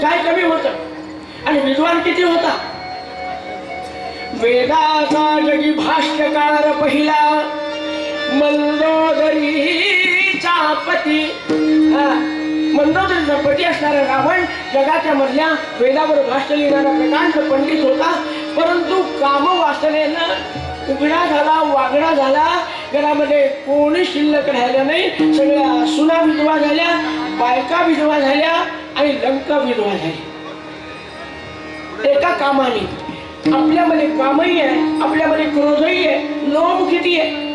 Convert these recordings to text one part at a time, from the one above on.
काय कमी होतं आणि विद्वान किती होता. वेदाचा जगी भाष्यकार पहिला मंदोदरीचा पती. मंदोदरीचा पती असणारा रावण जगाच्या मधल्या वेदावर भाष्य लिहिणारा प्रकांड पंडित होता. परंतु कामवासनेनं उघडा झाला, वागडा झाला. घरामध्ये कोणी शिल्लक राहिलं नाही. सगळ्या सुना विधवा झाल्या, बायका विधवा झाल्या आणि लंका विधवा झाली एका कामाने. आपल्यामध्ये कामही आहे, आपल्यामध्ये क्रोधही आहे, लोभ किती आहे.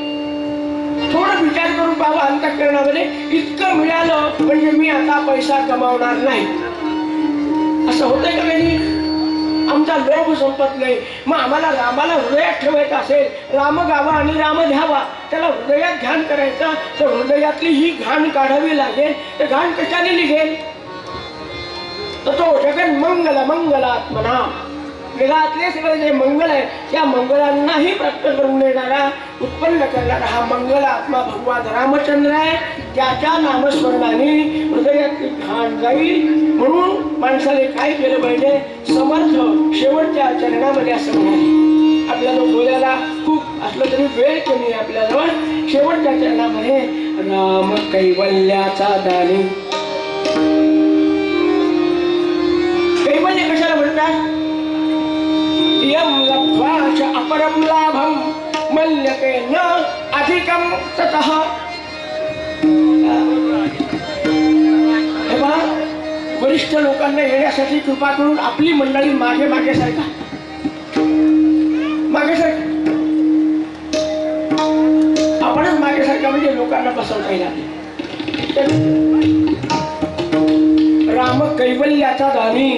थोडं विचार करून पाहा अंतःकरणामध्ये. इतकं मिळालं म्हणजे मी आता पैसा कमावणार नाही असं होतंय का नाही. आमचा लोभ संपत नाही. मग आम्हाला रामाला हृदयात ठेवायचं असेल, राम गावा आणि राम घ्यावा, त्याला हृदयात ध्यान करायचं तर हृदयातली ही घाण काढावी लागेल. तर घाण कशाने निघेल. तर तो जगन मंगल मंगलात्मना, जगातले सगळे जे मंगल आहे त्या मंगलांनाही प्राप्त करून देणारा, उत्पन्न करणारा हा मंगल आत्मा भगवान रामचंद्र आहे. त्याच्या नामस्मरणाने हृदयातली घाण जाईल. म्हणून माणसाने काय केलं पाहिजे. समर्थ शेवटच्या चरणामध्ये असं म्हणाले. आपल्याला बोलायला खूप असलं तरी वेळ कमी आहे आपल्याजवळ. शेवटच्या चरणामध्ये राम कैवल्याचा दानी. कैवल्य कशाला म्हणतात. यम लब्ध्वा च अपरम लाभम मल्यते न अधिकम ततः. हे पहा, वरिष्ठ लोकांना येण्यासाठी कृपा करून आपली मंडळी मागे मागे सारखा आपणच मागे सारखा म्हणजे लोकांना बसवता येईल. राम कैवल्याचा दानी.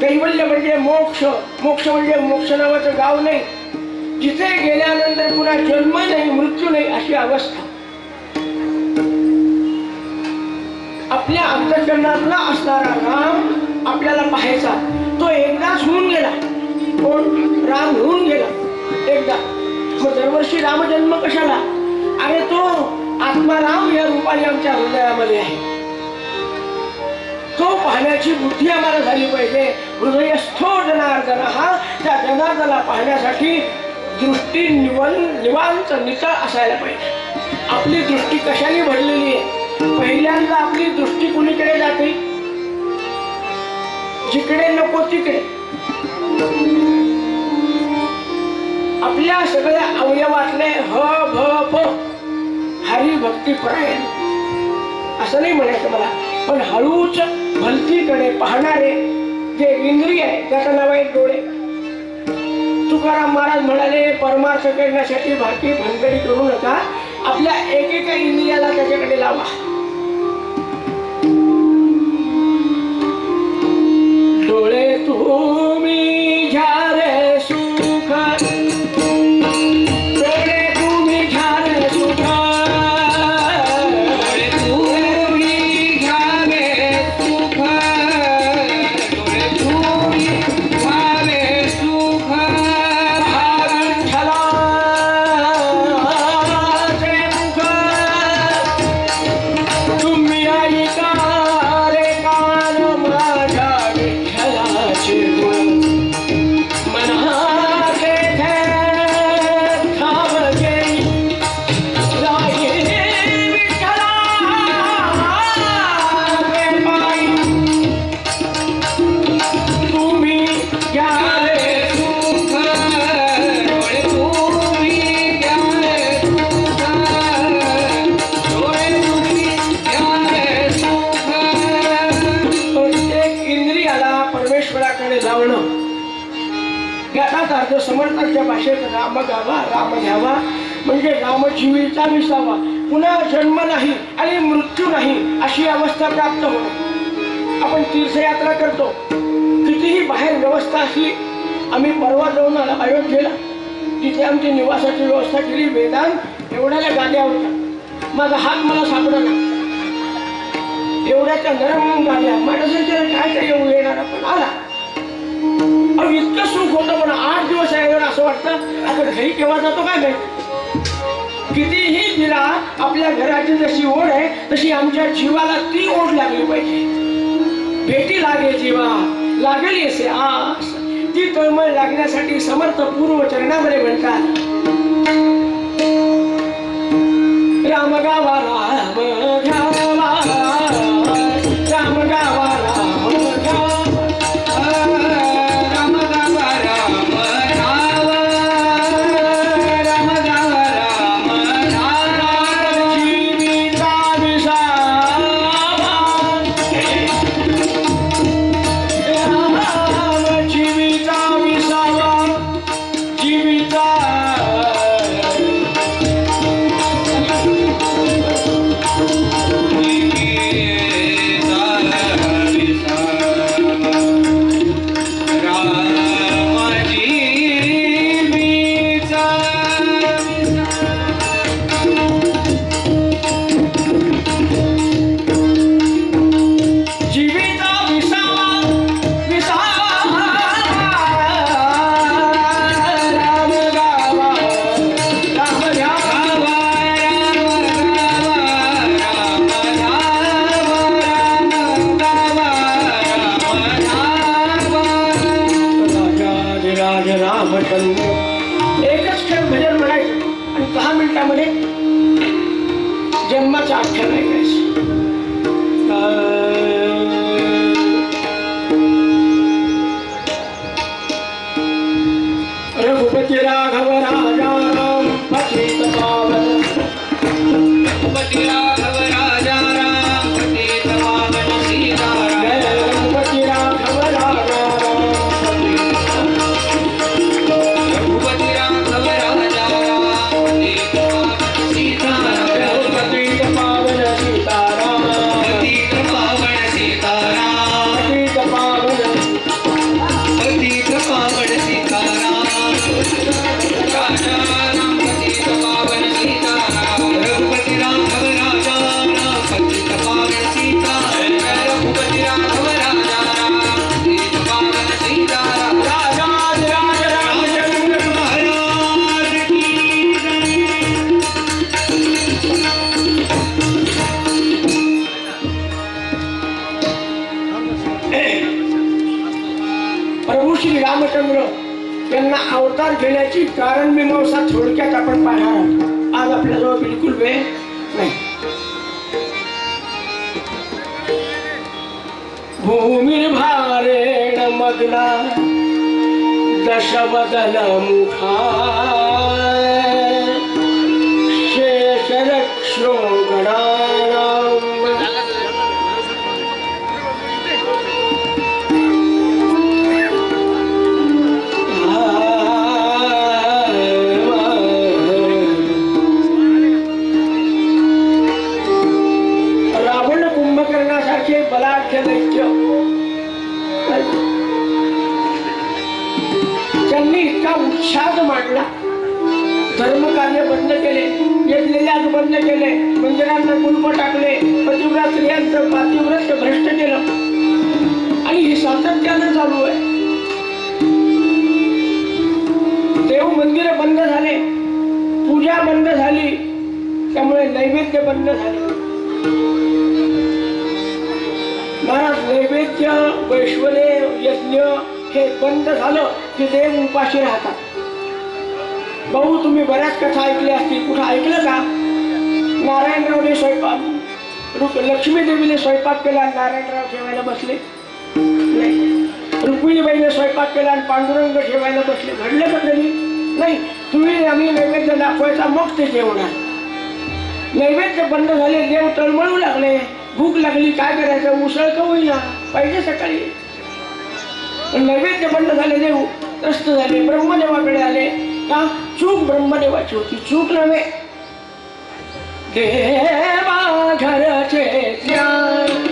कैवल्य म्हणजे मोक्ष. मोक्ष म्हणजे मोक्ष नावाचं गाव नाही, जिथे गेल्यानंतर पुन्हा जन्म नाही, मृत्यू नाही अशी अवस्था. आपल्या अंतःकरणातला असणारा राम आपल्याला पाहायचा. तो एकदाच होऊन गेला. कोण. राम होऊन गेला एकदा. मग दरवर्षी रामजन्म कशाला. अरे तो आत्माराम या रूपाने आमच्या हृदयामध्ये आहे. तो पाहण्याची बुद्धी आम्हाला झाली पाहिजे. हृदयस्थो जनार्दन हा. त्या जनार्दनाला पाहण्यासाठी दृष्टी निवांत नितळ असायला पाहिजे. आपली दृष्टी कशाने भरलेली आहे. पहिल्यांदा आपली दृष्टी कुणीकडे जाते. जिकडे नको तिकडे. आपल्या सगळ्या अवयवातले ह भ प हरिभक्तीपरायण असं नाही म्हणायचं मला, पण हळूच भलतीकडे पाहणारे जे इंद्रिय आहे त्याचं नाव आहे डोळे. तुकाराम महाराज म्हणाले परमार्थ करण्यासाठी भाकी भानगडी करू नका. आपल्या एकेका इंद्रियाला त्याच्याकडे लावा. डोळे तुम्ही झाले सुख, डोळे तुम्ही झाले सुख, डोळे तुम्ही झाले सुख, डोळे तुम्ही झाले सुख. तुम्ही ऐका रे कान माझ्या विठ्ठलाचे गुण. मनाचे ठाव घेई राये विठ्ठलाचे पायी. तुम्ही घ्याले सुख, डोळे तुम्ही घ्याले सुख, डोळे तुम्ही घ्याले सुख. प्रत्येक इंद्रियाला परमेश्वराकडे लावणं याचाच अर्थ समर्थांच्या भाषेत राम गावा राम घ्यावा म्हणजे रामजीवीचा विसावा. पुन्हा जन्म नाही आणि मृत्यू नाही अशी अवस्था प्राप्त होणं. आपण तीर्थयात्रा करतो, कितीही बाहेर व्यवस्था असली. आम्ही परवा जाऊन आला अयोध्येला, तिथे आमची निवासाची व्यवस्था केली. वेदांत एवढ्याला गाद्या होत्या. माझा हात मला सापडला. एवढ्याच्या नरम गाद्या. माझ्या काय काय येऊ येणार पण आला. इतकं सुख होतं पण 8 दिवस आहे असं वाटतं आता घरी केव्हा जातो काय नाही. कितीही दिला आपल्या घराची जशी ओढ आहे तशी आमच्या जीवाला ती ओढ लागली पाहिजे. भेटी लागे जीवा लागली असे आस. ती तळमळ लागण्यासाठी समर्थ पूर्व चरणामध्ये म्हणतात राम गावा राम घ्यावा राम गावा राम घ्यावा राम गावा राम घ्यावा राम गावा राम घ्यावा जीविता विसावा राम जीविता विसावा जीविता जीविता विसावा विसावा राम गावा राम घ्यावा राज रामचंद्र. एकच क्षण भजन म्हणायचं आणि 10 मिनिटामध्ये जन्माचं आख्यान ऐकायचं. रघुपती राघव राजा राम पतित पावन रघुपती राघव राजा राम पतित पावन सीताराम. रघुपती राघव राजा राम रघुपती राघव राजा राम पतित पावन सीताराम. पतित पावन सीताराम पतित पावन सीताराम. पतित पावन पतित पावन सीताराम. राजा राम पतित पावन सीताराम. रघुपती राघव राजा राम पतित पावन सीताराम. रघुपती राघव राजा राम पतित पावन सीताराम. राजा राज रामचंद्र महाराज की जय. प्रभू श्री रामचंद्र यांना अवतार घेण्याची कारण मीमांसा थोडक्यात आपण पाहणार आहोत. आज आपल्याजवळ बिलकुल वेळ नाही. भूमिर्भारेण मग्ना दशवदन मुखा शेषरक्षो गणानाम् रावण कुंभकर्णासारखे बलाढ्य दैत्य त्यांनी इतका उत्साह मांडला. धर्मकार्य बंद केले, यज्ञयाग बंद केले, मंदिरांना कुलप टाकले, पतिव्रत स्त्रियांचं पातिव्रत्य भ्रष्ट केलं आणि हे सातत्यानं चालू आहे. देव मंदिर बंद झाले, पूजा बंद झाली, त्यामुळे नैवेद्य बंद झाले. महाराज नैवेद्य वैश्वदेव यज्ञ हे बंद झालं की देव उपाशी राहतात. भाऊ तुम्ही बऱ्याच कथा ऐकल्या असतील. कुठं ऐकलं का नारायणरावने स्वयंपाक लक्ष्मी देवीने स्वयंपाक केला आणि नारायणराव ठेवायला बसले नाही. रुक्मिणीबाईने स्वयंपाक केला आणि पांडुरंग ठेवायला बसले. घडलं का कधी नाही. तुम्ही आम्ही नैवेद्य दाखवायचा मग ते जेवणार. नैवेद्य बंद झाले, देव तळमळू लागले, भूक लागली, काय करायचं, उसळ का होईना पाहिजे सकाळी. नैवेद्य बंद झाले, देव त्रस्त झाले, ब्रह्मदेवाकडे आले. का चूक ब्रह्मदेवाची होती, चूक नव्हे. देवा घरचे ज्ञान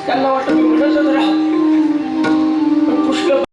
त्यांना वाटतं मी म्हणतच राहा